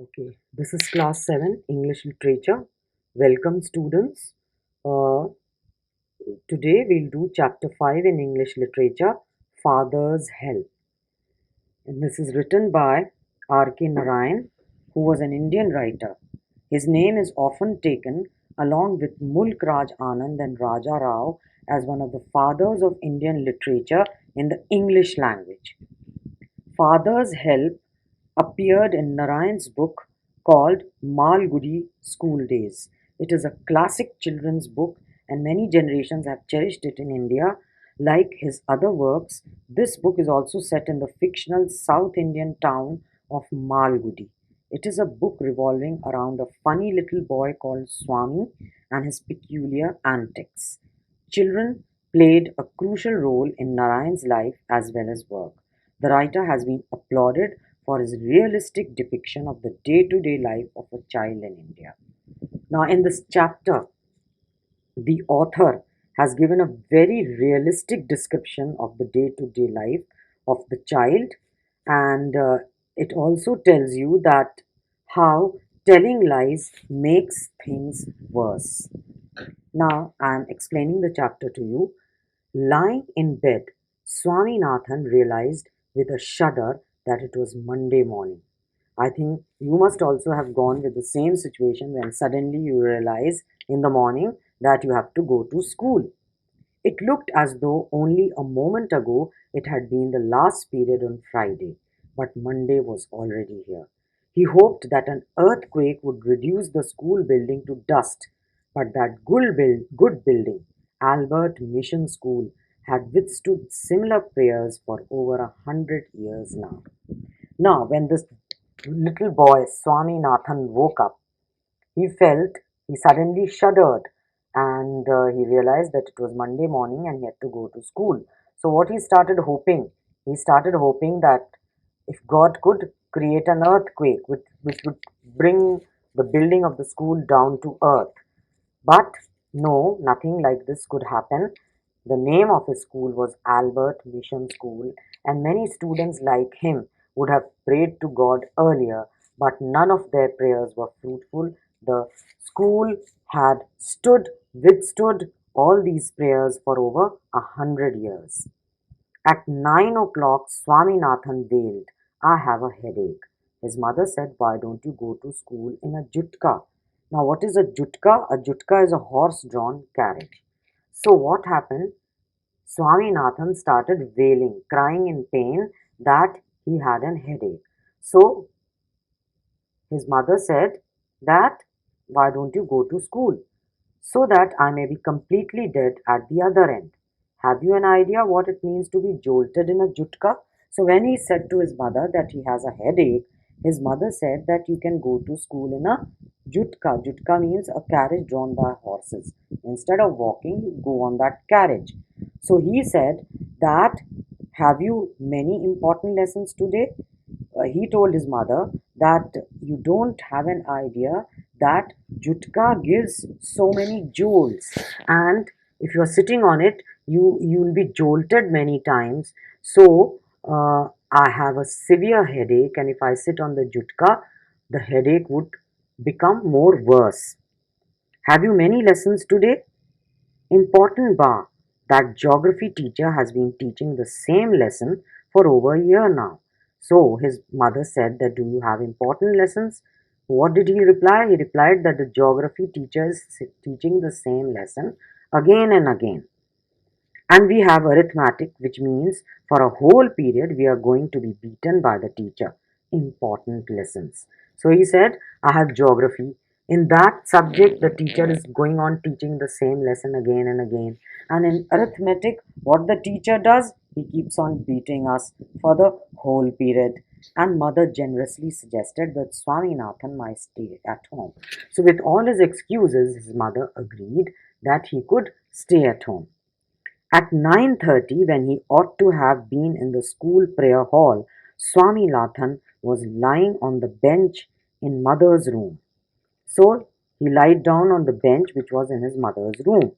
Okay, this is class 7 English literature. Welcome, students. Uh, Today we'll do chapter 5 in English literature, Father's Help. And this is written by R.K. Narayan, who was an Indian writer. His name is often taken along with Mulk Raj Anand and Raja Rao as one of the fathers of Indian literature in the English language. Father's Help appeared in Narayan's book called Malgudi School Days. It is a classic children's book, and many generations have cherished it in India. Like his other works, this book is also set in the fictional South Indian town of Malgudi. It is a book revolving around a funny little boy called Swami and his peculiar antics. Children played a crucial role in Narayan's life as well as work. The writer has been applauded for his realistic depiction of the day to day life of a child in India. Now, in this chapter, the author has given a very realistic description of the day to day life of the child, and it also tells you that how telling lies makes things worse. Now, I am explaining the chapter to you. Lying in bed, Swaminathan realized with a shudder that it was Monday morning. I think you must also have gone with the same situation when suddenly you realize in the morning that you have to go to school. It looked as though only a moment ago it had been the last period on Friday, but Monday was already here. He hoped that an earthquake would reduce the school building to dust, but that good building, Albert Mission School, had withstood similar prayers for over 100 years now. Now, when this little boy Swaminathan woke up, he felt, he suddenly shuddered and he realized that it was Monday morning and he had to go to school. So, what he started hoping that if God could create an earthquake which would bring the building of the school down to earth. But no, nothing like this could happen. The name of his school was Albert Mission School, and many students like him would have prayed to God earlier, but none of their prayers were fruitful. The school had withstood all these prayers for over 100 years. At 9 o'clock, Swaminathan wailed, I have a headache. His mother said, why don't you go to school in a jutka? Now, what is a jutka? A jutka is a horse drawn carriage. So, what happened? Swaminathan started wailing, crying in pain that he had an headache. So, his mother said that, why don't you go to school? So that I may be completely dead at the other end. Have you an idea what it means to be jolted in a jutka? So when he said to his mother that he has a headache, his mother said that you can go to school in a jutka. Jutka means a carriage drawn by horses. Instead of walking, you go on that carriage. So he said that, have you many important lessons today? He told his mother that you don't have an idea that jutka gives so many jolts, and if you're sitting on it, you'll be jolted many times. So I have a severe headache, and if I sit on the jutka, the headache would become more worse. Have you many lessons today? Important bar, that geography teacher has been teaching the same lesson for over a year now. So his mother said that, do you have important lessons? What did he reply? He replied that the geography teacher is teaching the same lesson again and again. And we have arithmetic, which means for a whole period we are going to be beaten by the teacher. Important lessons. So he said, I have geography. In that subject, the teacher is going on teaching the same lesson again and again. And in arithmetic, what the teacher does, he keeps on beating us for the whole period. And mother generously suggested that Swaminathan might stay at home. So, with all his excuses, his mother agreed that he could stay at home. At 9:30, when he ought to have been in the school prayer hall, Swaminathan was lying on the bench in mother's room. So he lied down on the bench which was in his mother's room.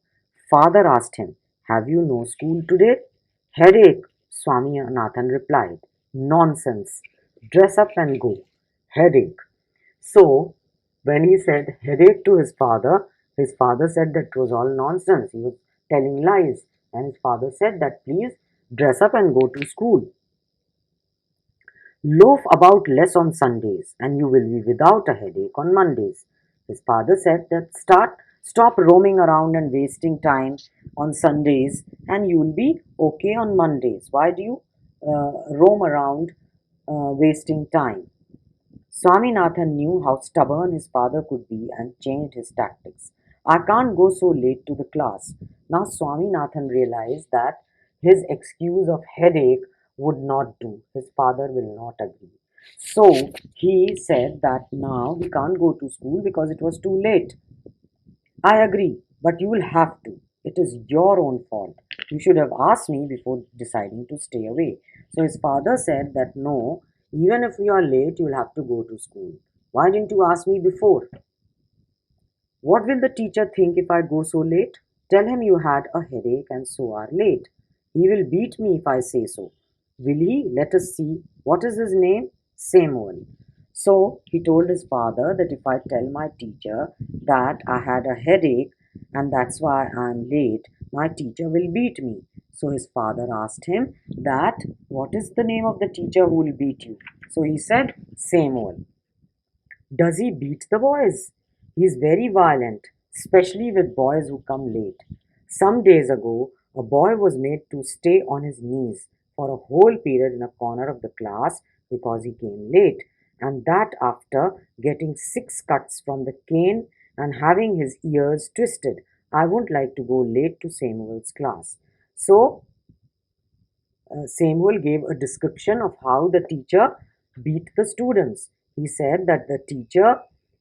Father asked him, have you no school today? Headache, Swaminathan replied. Nonsense. Dress up and go. Headache. So, when he said headache to his father said that it was all nonsense. He was telling lies. And his father said that please dress up and go to school. Loaf about less on Sundays, and you will be without a headache on Mondays. His father said that stop roaming around and wasting time on Sundays, and you will be okay on Mondays. Why do you roam around wasting time? Swaminathan knew how stubborn his father could be and changed his tactics. I can't go so late to the class. Now Swaminathan realized that his excuse of headache would not do. His father will not agree. So he said that now we can't go to school because it was too late. I agree, but you will have to. It is your own fault. You should have asked me before deciding to stay away. So his father said that no, even if we are late, you will have to go to school. Why didn't you ask me before? What will the teacher think if I go so late? Tell him you had a headache and so are late. He will beat me if I say so. Will he? Let us see. What is his name? Samuel. So he told his father that if I tell my teacher that I had a headache and that's why I'm late, my teacher will beat me. So his father asked him that what is the name of the teacher who will beat you? So he said Samuel. Does he beat the boys? He is very violent, especially with boys who come late. Some days ago, a boy was made to stay on his knees for a whole period in a corner of the class because he came late, and that after getting 6 cuts from the cane and having his ears twisted. I wouldn't like to go late to Samuel's class. So Samuel gave a description of how the teacher beat the students. He said that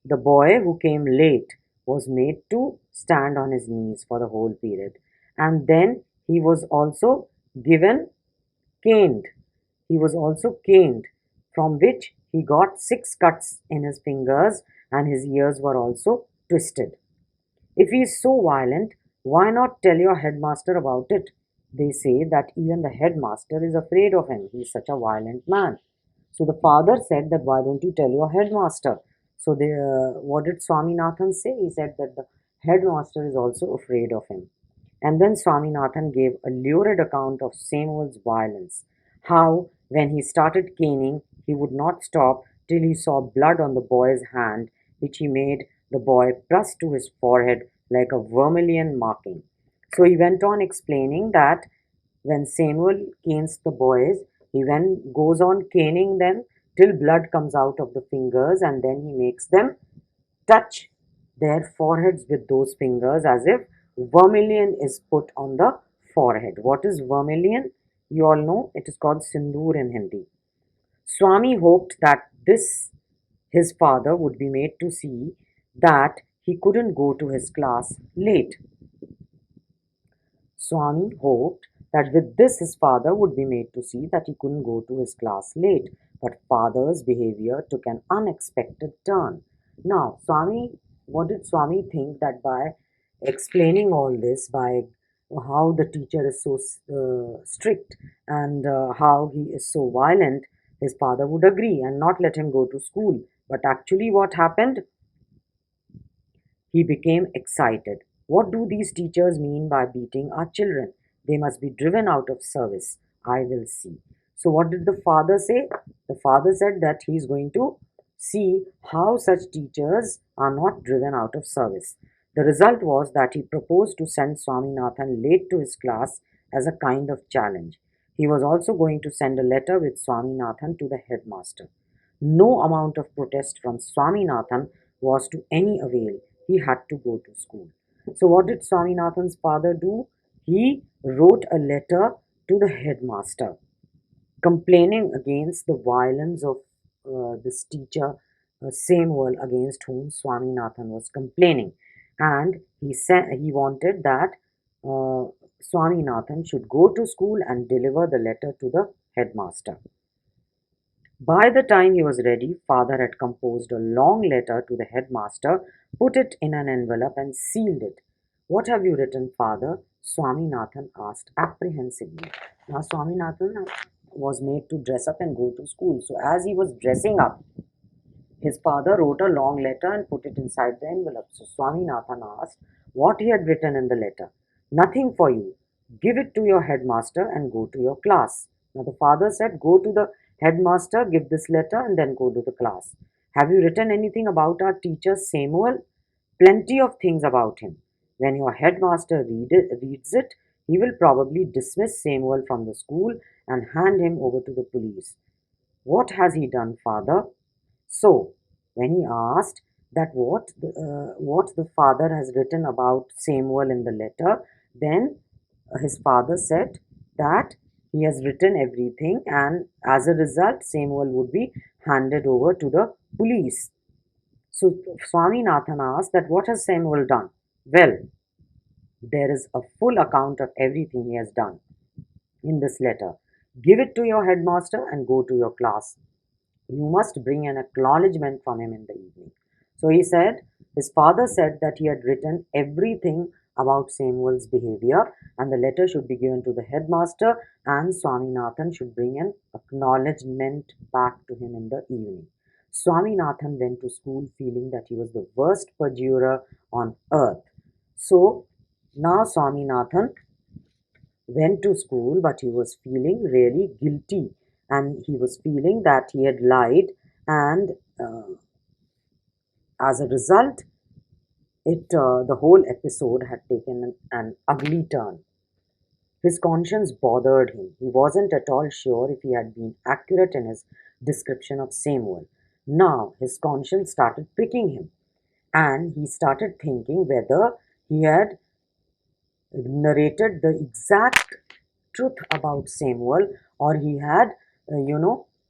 the boy who came late, was made to stand on his knees for the whole period. And then he was also given caned. He was also caned, from which he got 6 cuts in his fingers and his ears were also twisted. If he is so violent, why not tell your headmaster about it? They say that even the headmaster is afraid of him. He is such a violent man. So the father said that why don't you tell your headmaster? So what did Swaminathan say? He said that the headmaster is also afraid of him. And then Swaminathan gave a lurid account of Samuel's violence. How, when he started caning, he would not stop till he saw blood on the boy's hand, which he made the boy press to his forehead like a vermilion marking. So he went on explaining that when Samuel canes the boys, he then goes on caning them till blood comes out of the fingers and then he makes them touch their foreheads with those fingers as if vermilion is put on the forehead. What is vermilion? You all know it is called sindoor in Hindi. Swami hoped that this his father would be made to see that he couldn't go to his class late. Swami hoped that with this his father would be made to see that he couldn't go to his class late, but father's behavior took an unexpected turn. Now, what did Swami think that by explaining all this, by how the teacher is so strict and how he is so violent, his father would agree and not let him go to school. But actually, what happened? He became excited. What do these teachers mean by beating our children? They must be driven out of service. I will see. So, what did the father say? The father said that he is going to see how such teachers are not driven out of service. The result was that he proposed to send Swaminathan late to his class as a kind of challenge. He was also going to send a letter with Swaminathan to the headmaster. No amount of protest from Swaminathan was to any avail. He had to go to school. So, what did Swaminathan's father do? He wrote a letter to the headmaster complaining against the violence of this teacher, Samuel, against whom Swaminathan was complaining. And he wanted that uh, Swaminathan should go to school and deliver the letter to the headmaster. By the time he was ready, father had composed a long letter to the headmaster, put it in an envelope, and sealed it. What have you written, father? Swaminathan asked apprehensively. Now, Swaminathan was made to dress up and go to school. So, as he was dressing up, His father wrote a long letter and put it inside the envelope. So Swaminathan asked what he had written in the letter. Nothing for you. Give it to your headmaster and go to your class. Now the father said, go to the headmaster, give this letter, and then go to the class. Have you written anything about our teacher Samuel? Plenty of things about him. When your headmaster reads it, he will probably dismiss Samuel from the school and hand him over to the police. What has he done, father? So, when he asked that what the father has written about Samuel in the letter, then his father said that he has written everything, and as a result, Samuel would be handed over to the police. So Swaminathan asked that what has Samuel done? Well, there is a full account of everything he has done in this letter. Give it to your headmaster and go to your class. You must bring an acknowledgement from him in the evening. So he said, his father said that he had written everything about Samuel's behavior, and the letter should be given to the headmaster, and Swaminathan should bring an acknowledgement back to him in the evening. Swaminathan went to school feeling that he was the worst perjurer on earth. So now Swaminathan went to school, but he was feeling really guilty, and he was feeling that he had lied, and as a result, the whole episode had taken an ugly turn. His conscience bothered him. He wasn't at all sure if he had been accurate in his description of Samuel. Now his conscience started pricking him, and he started thinking whether he had narrated the exact truth about Samuel, or he had,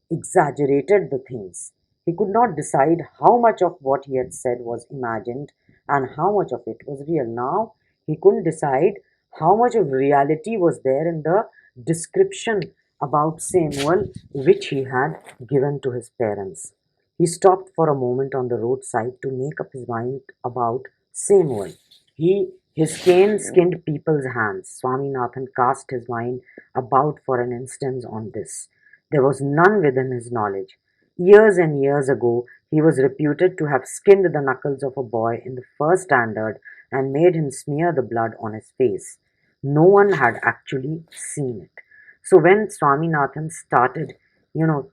exaggerated the things. He could not decide how much of what he had said was imagined and how much of it was real. Now he couldn't decide how much of reality was there in the description about Samuel which he had given to his parents. He stopped for a moment on the roadside to make up his mind about Samuel. His cane skinned people's hands. Swaminathan cast his mind about for an instant on this. There was none within his knowledge. Years and years ago, he was reputed to have skinned the knuckles of a boy in the first standard and made him smear the blood on his face. No one had actually seen it. So when Swaminathan started,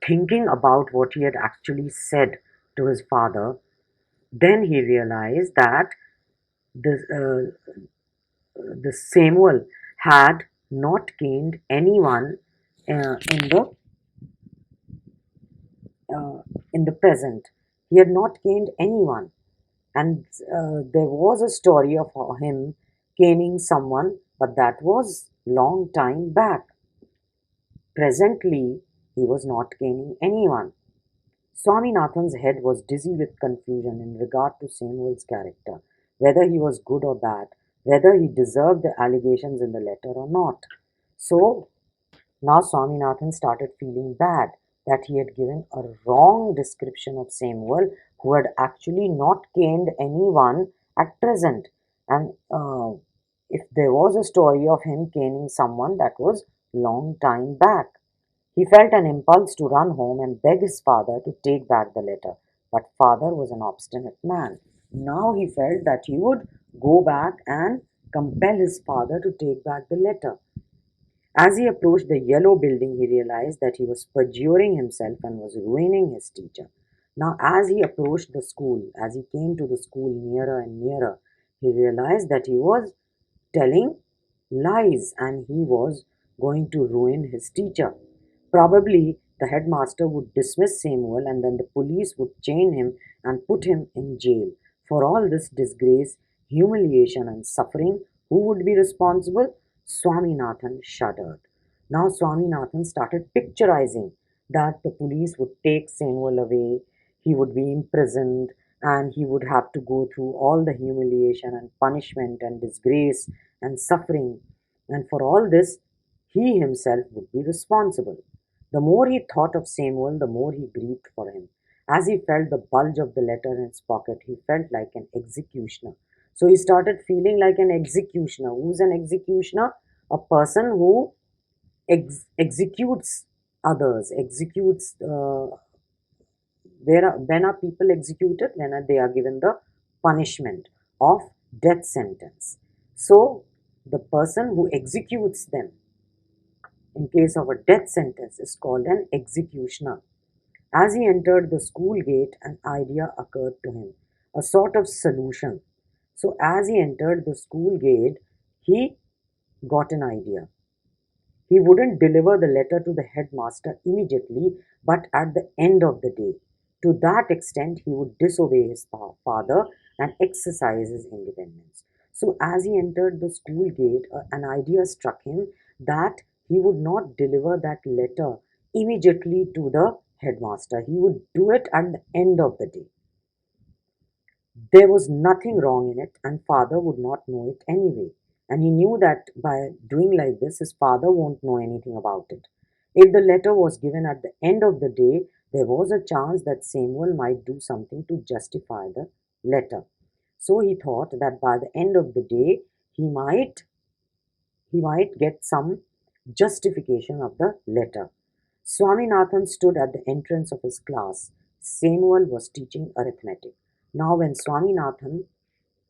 thinking about what he had actually said to his father, then he realized that the the Samuel had not gained anyone uh, in the present. He had not gained anyone, and there was a story of him gaining someone, but that was long time back. Presently, he was not gaining anyone. Swaminathan's head was dizzy with confusion in regard to Samuel's character, whether he was good or bad, whether he deserved the allegations in the letter or not. So now Swaminathan started feeling bad that he had given a wrong description of Samuel, who had actually not gained anyone at present. And if there was a story of him caning someone, that was long time back. He felt an impulse to run home and beg his father to take back the letter, but father was an obstinate man. Now he felt that he would go back and compel his father to take back the letter. As he approached the yellow building, he realized that he was perjuring himself and was ruining his teacher. Now, as he approached the school, as he came to the school nearer and nearer, he realized that he was telling lies and he was going to ruin his teacher. Probably the headmaster would dismiss Samuel, and then the police would chain him and put him in jail. For all this disgrace, humiliation, and suffering, who would be responsible? Swaminathan shuddered. Now Swaminathan started picturizing that the police would take Samuel away, he would be imprisoned, and he would have to go through all the humiliation and punishment and disgrace and suffering. And for all this, he himself would be responsible. The more he thought of Samuel, the more he grieved for him. As he felt the bulge of the letter in his pocket, he felt like an executioner. So he started feeling like an executioner. Who's an executioner? A person who executes others, executes when are people executed? When they are given the punishment of death sentence. So the person who executes them in case of a death sentence is called an executioner. As he entered the school gate, an idea occurred to him, a sort of solution. So as he entered the school gate, he got an idea. He wouldn't deliver the letter to the headmaster immediately, but at the end of the day. To that extent, he would disobey his father and exercise his independence. So, as he entered the school gate, an idea struck him that he would not deliver that letter immediately to the headmaster. He would do it at the end of the day. There was nothing wrong in it, and father would not know it anyway. And he knew that by doing like this, his father won't know anything about it. If the letter was given at the end of the day, there was a chance that Samuel might do something to justify the letter. So he thought that by the end of the day, he might get some justification of the letter. Swaminathan stood at the entrance of his class. Samuel was teaching arithmetic. Now, when Swaminathan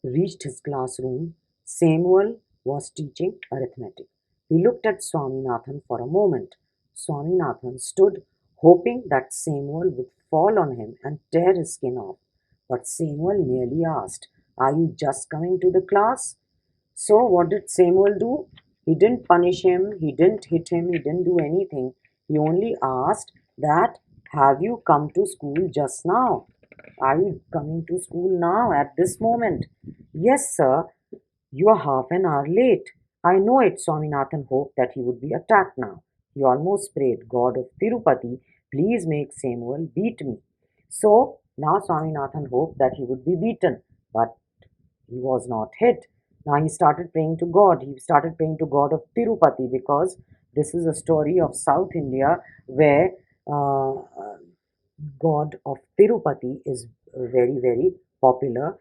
reached his classroom, Samuel was teaching arithmetic. He looked at Swaminathan for a moment. Swaminathan stood, hoping that Samuel would fall on him and tear his skin off. But Samuel merely asked, "Are you just coming to the class?" So, what did Samuel do? He didn't punish him, he didn't hit him, he didn't do anything. He only asked that, "Have you come to school just now? Are you coming to school now at this moment?" "Yes, sir. You are half an hour late." "I know it." Swaminathan hoped that he would be attacked now. He almost prayed, "God of Tirupati, please make Samuel beat me." So now Swaminathan hoped that he would be beaten, but he was not hit. Now he started praying to God. He started praying to God of Tirupati, because this is a story of South India where God of Tirupati is very, very popular.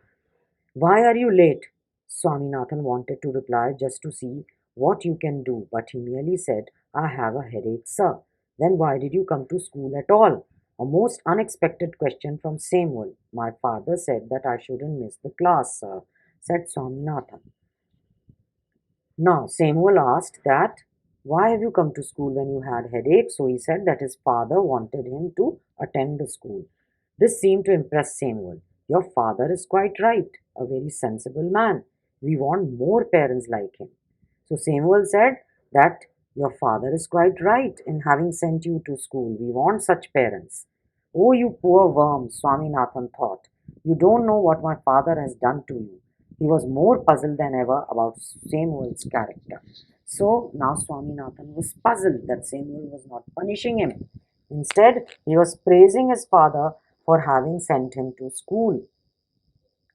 "Why are you late?" Swaminathan wanted to reply, "Just to see what you can do," but he merely said, "I have a headache, sir." "Then why did you come to school at all?" A most unexpected question from Samuel. "My father said that I shouldn't miss the class, sir," said Swaminathan. Now Samuel asked that, "Why have you come to school when you had headache?" So he said that his father wanted him to attend the school. This seemed to impress Samuel. "Your father is quite right, a very sensible man. We want more parents like him." So Samuel said that your father is quite right in having sent you to school. We want such parents. "Oh, you poor worm," Swaminathan thought. "You don't know what my father has done to you." He was more puzzled than ever about Samuel's character. So now Swaminathan was puzzled that Samuel was not punishing him. Instead, he was praising his father for having sent him to school.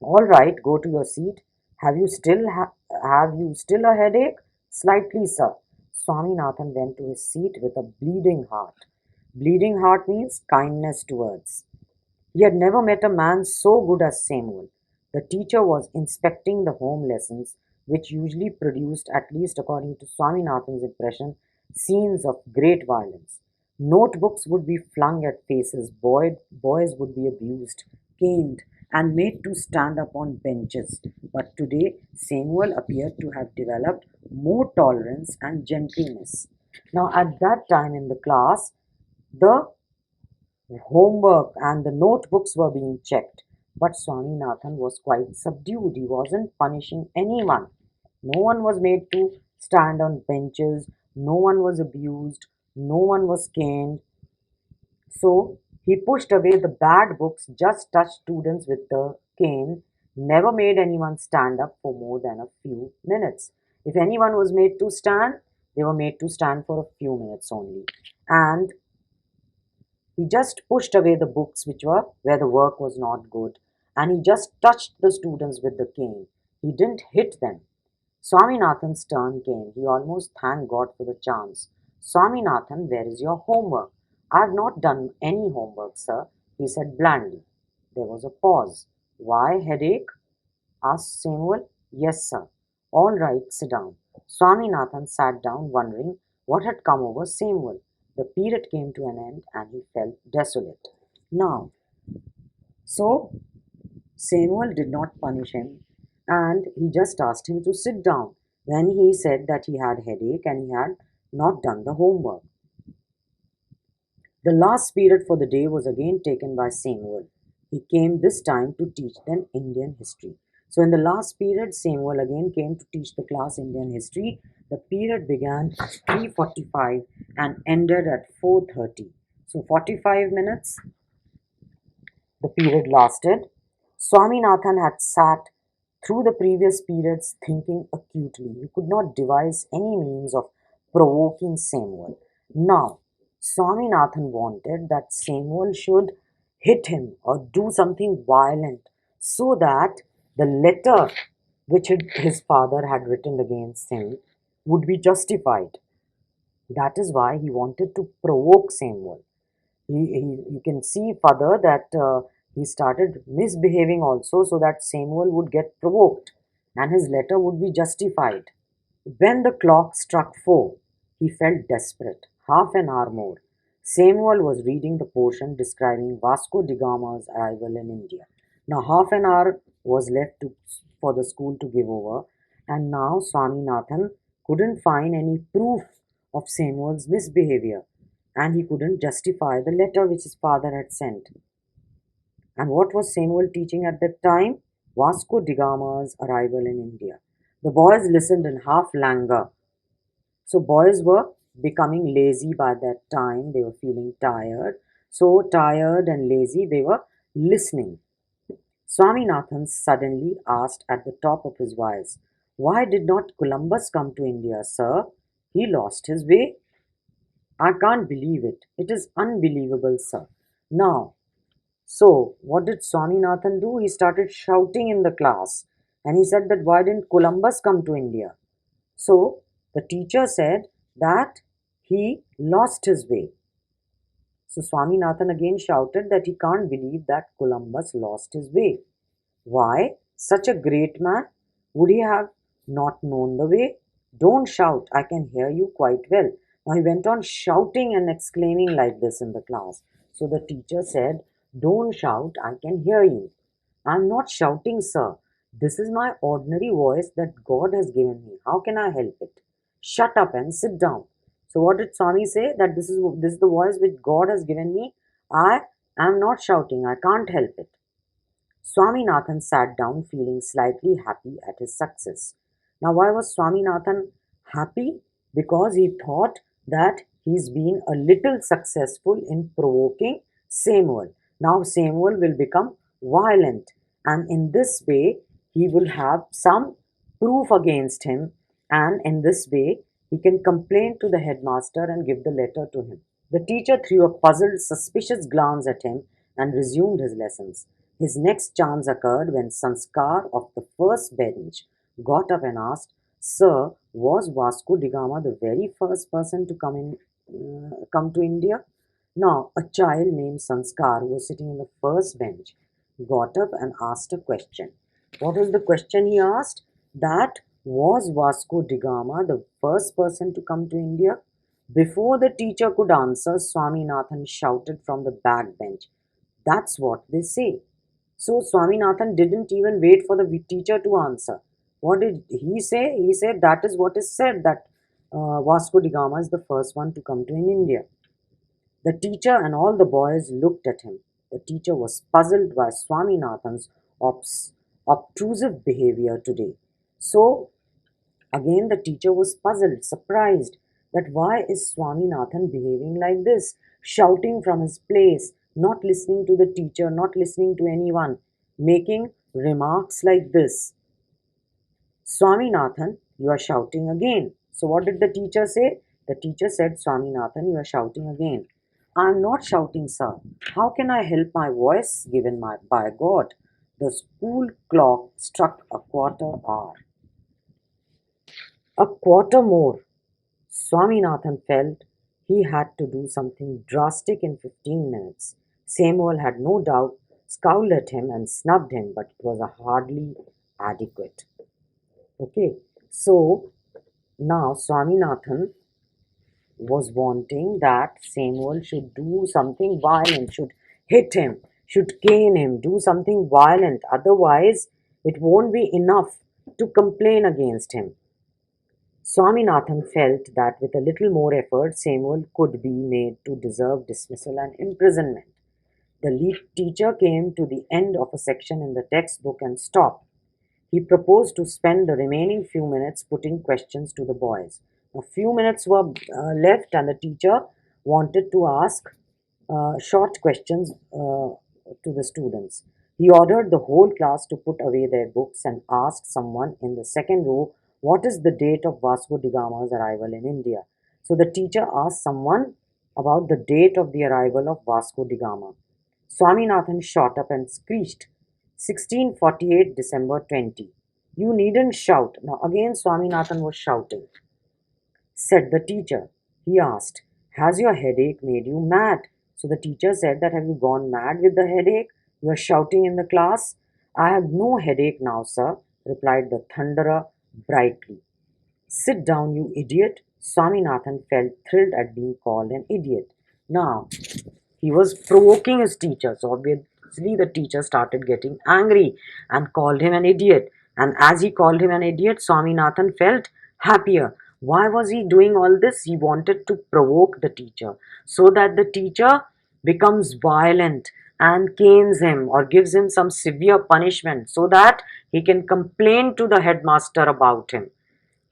"All right, go to your seat. Have you still a headache?" "Slightly, sir." Swaminathan went to his seat with a bleeding heart. Bleeding heart means kindness towards. He had never met a man so good as Samuel. The teacher was inspecting the home lessons, which usually produced, at least according to Swaminathan's impression, scenes of great violence. Notebooks would be flung at faces, boys would be abused, caned, and made to stand up on benches. But today, Samuel appeared to have developed more tolerance and gentleness. Now, at that time in the class, the homework and the notebooks were being checked, but Swaminathan was quite subdued. He wasn't punishing anyone. No one was made to stand on benches, no one was abused, no one was caned. So he pushed away the bad books, just touched students with the cane, never made anyone stand up for more than a few minutes. If anyone was made to stand, they were made to stand for a few minutes only. And he just pushed away the books which were where the work was not good, and he just touched the students with the cane. He didn't hit them. Swaminathan's turn came. He almost thanked God for the chance. "Swaminathan, where is your homework?" "I have not done any homework, sir," he said blandly. There was a pause. "Why, headache?" asked Samuel. "Yes, sir." "All right, sit down." Swaminathan sat down, wondering what had come over Samuel. The period came to an end and he felt desolate. Now, So Samuel did not punish him and he just asked him to sit down when he said that he had headache and he had not done the homework. The last period for the day was again taken by Samuel. He came this time to teach them Indian history. So in the last period, Samuel again came to teach the class Indian history. The period began at 3:45 and ended at 4:30. So 45 minutes the period lasted. Swaminathan had sat through the previous periods thinking acutely. He could not devise any means of provoking Samuel. Now, Swaminathan wanted that Samuel should hit him or do something violent so that the letter which his father had written against him would be justified. That is why he wanted to provoke Samuel. You can see further that he started misbehaving also so that Samuel would get provoked and his letter would be justified. When the clock struck 4, he felt desperate. Half an hour more. Samuel was reading the portion describing Vasco da Gama's arrival in India. Now, half an hour was left for the school to give over, and now Swaminathan couldn't find any proof of Samuel's misbehavior, and he couldn't justify the letter which his father had sent. And what was Samuel teaching at that time? Vasco da Gama's arrival in India. The boys listened in half languor. So boys were becoming lazy by that time. They were feeling tired. So tired and lazy, they were listening. Swaminathan suddenly asked at the top of his voice, "Why did not Columbus come to India, sir? He lost his way." "I can't believe it. It is unbelievable, sir." Now, so what did Swaminathan do? He started shouting in the class and he said that why didn't Columbus come to India? So the teacher said that he lost his way. So Swaminathan again shouted that he can't believe that Columbus lost his way. Why? Such a great man, would he have not known the way? Don't shout, I can hear you quite well. Now he went on shouting and exclaiming like this in the class. So the teacher said, "Don't shout, I can hear you." "I'm not shouting, sir. This is my ordinary voice that God has given me. How can I help it?" "Shut up and sit down." So what did Swami say? That this is the voice which God has given me. I am not shouting. I can't help it. Swaminathan sat down feeling slightly happy at his success. Now, why was Swaminathan happy? Because he thought that he's been a little successful in provoking Samuel. Now, Samuel will become violent, and in this way, he will have some proof against him, and in this way, he can complain to the headmaster and give the letter to him. The teacher threw a puzzled, suspicious glance at him and resumed his lessons. His next chance occurred when Sanskar of the first bench got up and asked, "Sir, was Vasco da Gama the very first person to come to India?" Now, a child named Sanskar who was sitting in the first bench got up and asked a question. What was the question he asked? That was Vasco da Gama the first person to come to India? Before the teacher could answer, Swaminathan shouted from the back bench, "That's what they say." So Swaminathan didn't even wait for the teacher to answer. What did he say? He said that is what is said, that Vasco da Gama is the first one to come to in India. The teacher and all the boys looked at him. The teacher was puzzled by Swaminathan's obtrusive behavior today. So again, the teacher was puzzled, surprised that why is Swaminathan behaving like this, shouting from his place, not listening to the teacher, not listening to anyone, making remarks like this. "Swaminathan, you are shouting again." So what did the teacher say? The teacher said, "Swaminathan, you are shouting again." "I am not shouting, sir. How can I help my voice given by God?" The school clock struck a quarter hour. A quarter more. Swaminathan felt he had to do something drastic in 15 minutes. Samuel had no doubt scowled at him and snubbed him, but it was hardly adequate. Okay, so now Swaminathan was wanting that Samuel should do something violent, should hit him, should cane him, do something violent, otherwise it won't be enough to complain against him. Swaminathan felt that with a little more effort, Samuel could be made to deserve dismissal and imprisonment. The lead teacher came to the end of a section in the textbook and stopped. He proposed to spend the remaining few minutes putting questions to the boys. A few minutes were left, and the teacher wanted to ask short questions to the students. He ordered the whole class to put away their books and asked someone in the second row, "What is the date of Vasco da Gama's arrival in India?" So the teacher asked someone about the date of the arrival of Vasco da Gama. Swaminathan shot up and screeched, 1648 December 20. "You needn't shout." Now again Swaminathan was shouting. Said the teacher. He asked, "Has your headache made you mad?" So the teacher said that, "Have you gone mad with the headache? You are shouting in the class." "I have no headache now, sir," replied the thunderer brightly. "Sit down, you idiot." Swaminathan felt thrilled at being called an idiot. Now, he was provoking his teacher, so obviously the teacher started getting angry and called him an idiot. And as he called him an idiot, Swaminathan felt happier. Why was he doing all this? He wanted to provoke the teacher so that the teacher becomes violent and canes him or gives him some severe punishment so that he can complain to the headmaster about him.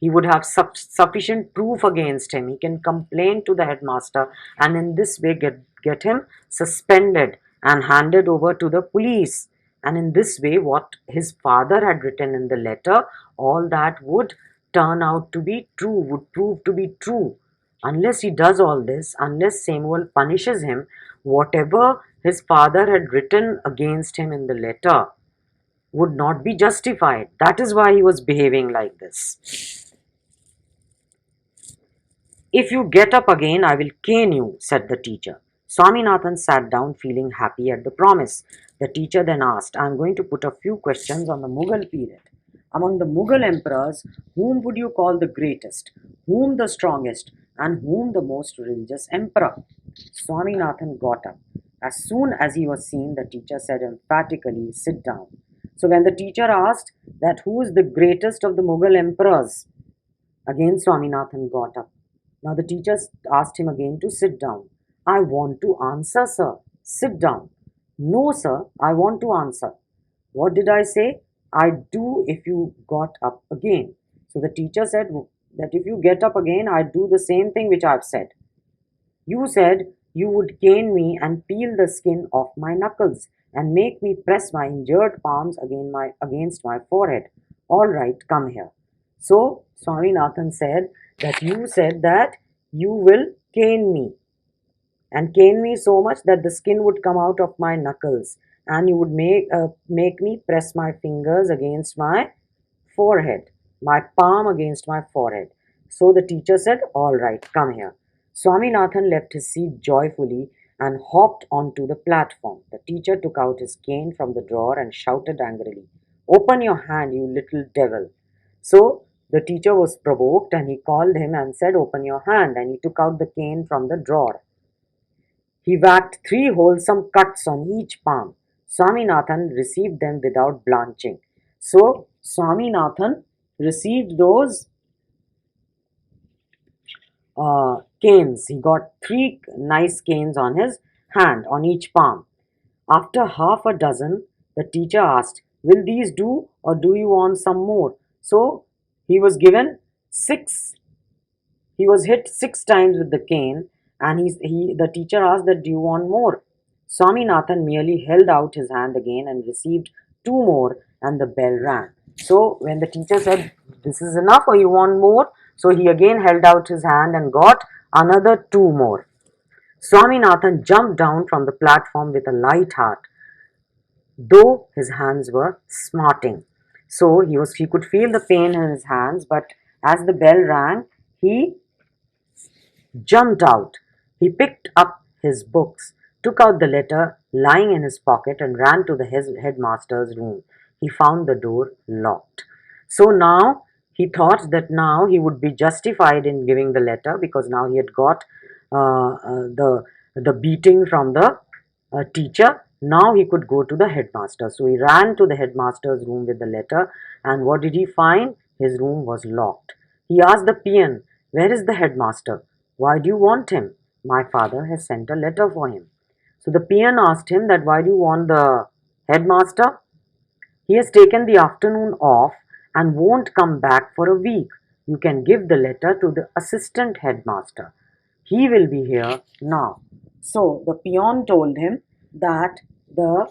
He would have sufficient proof against him. He can complain to the headmaster and in this way get him suspended and handed over to the police. And in this way, what his father had written in the letter, all that would turn out to be true, would prove to be true. Unless he does all this, unless Samuel punishes him, whatever his father had written against him in the letter would not be justified. That is why he was behaving like this. "If you get up again, I will cane you," said the teacher. Swaminathan sat down, feeling happy at the promise. The teacher then asked, "I am going to put a few questions on the Mughal period. Among the Mughal emperors, whom would you call the greatest, whom the strongest, and whom the most religious emperor?" Swaminathan got up. As soon as he was seen, the teacher said emphatically, "Sit down." So when the teacher asked that who is the greatest of the Mughal emperors, again Swaminathan got up. Now the teacher asked him again to sit down. "I want to answer, sir." "Sit down." "No, sir, I want to answer." "What did I say?" "I'd do if you got up again." So the teacher said that if you get up again, I'd do the same thing which I've said. "You said you would cane me and peel the skin off my knuckles and make me press my injured palms against my forehead. All right, come here." So Swaminathan said that you said that you will cane me and cane me so much that the skin would come out of my knuckles and you would make me press my fingers against my forehead, my palm against my forehead. So the teacher said, "All right, come here." Swaminathan left his seat joyfully and hopped onto the platform. The teacher took out his cane from the drawer and shouted angrily, "Open your hand, you little devil." So the teacher was provoked and he called him and said, "Open your hand." And he took out the cane from the drawer. He whacked 3 wholesome cuts on each palm. Swaminathan received them without blanching. So Swaminathan received those canes. He got 3 nice canes on his hand, on each palm. After half a dozen, the teacher asked, "Will these do or do you want some more?" So he was given 6. He was hit 6 times with the cane and the teacher asked that, "Do you want more?" Swaminathan merely held out his hand again and received 2 more and the bell rang. So when the teacher said, "This is enough or you want more?" So he again held out his hand and got another 2 more. Swaminathan jumped down from the platform with a light heart, though his hands were smarting. So he could feel the pain in his hands, but as the bell rang, he jumped out. He picked up his books, took out the letter lying in his pocket, and ran to the headmaster's room. He found the door locked. So now he thought that now he would be justified in giving the letter because now he had got the beating from the teacher, Now he could go to the headmaster. So he ran to the headmaster's room with the letter, and what did he find? His room was locked. He asked the peon, "Where is the headmaster? Why do you want him?" "My father has sent a letter for him." So the peon asked him that, "Why do you want the headmaster?" "He has taken the afternoon off and won't come back for a week. You can give the letter to the assistant headmaster. He will be here now." So the peon told him that the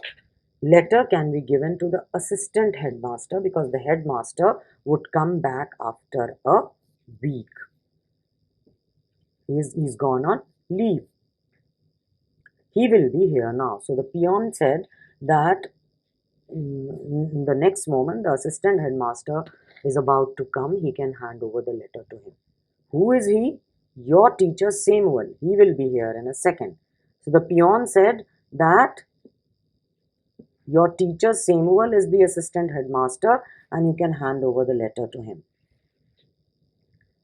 letter can be given to the assistant headmaster because the headmaster would come back after a week. He's gone on leave. He will be here now. So the peon said that in the next moment, the assistant headmaster is about to come. He can hand over the letter to him. "Who is he?" "Your teacher Samuel. He will be here in a second." So the peon said that your teacher Samuel is the assistant headmaster and you can hand over the letter to him.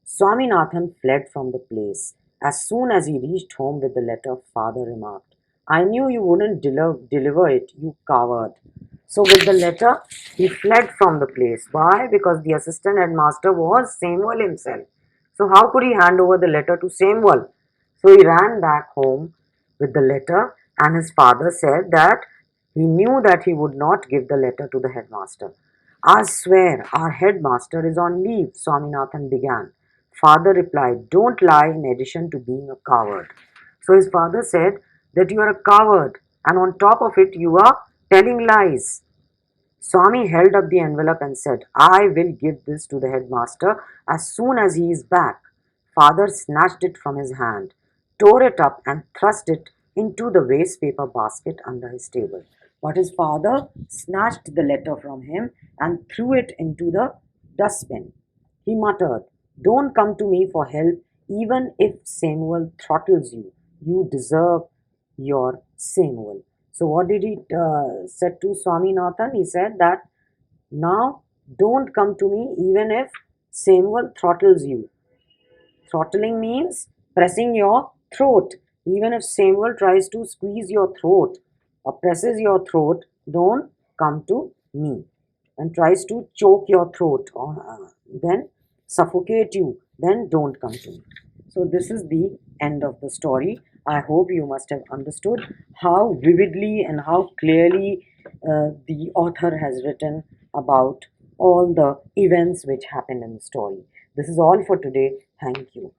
Swaminathan fled from the place. As soon as he reached home with the letter, father remarked, "I knew you wouldn't deliver it, you coward." So with the letter, he fled from the place. Why? Because the assistant headmaster was Samuel himself. So how could he hand over the letter to Samuel? So he ran back home with the letter, and his father said that he knew that he would not give the letter to the headmaster. "I swear our headmaster is on leave," Swaminathan began. Father replied, "Don't lie in addition to being a coward." So his father said that you are a coward and on top of it you are telling lies. Swami held up the envelope and said, "I will give this to the headmaster as soon as he is back." Father snatched it from his hand, tore it up, and thrust it into the waste paper basket under his table. But his father snatched the letter from him and threw it into the dustbin. He muttered, "Don't come to me for help, even if Samuel throttles you. You deserve your Samuel." So what did he said to Swaminathan? He said that now don't come to me even if Samuel throttles you. Throttling means pressing your throat. Even if Samuel tries to squeeze your throat or presses your throat, don't come to me. And tries to choke your throat or then suffocate you, then don't come to me. So this is the end of the story. I hope you must have understood how vividly and how clearly the author has written about all the events which happened in the story. This is all for today. Thank you.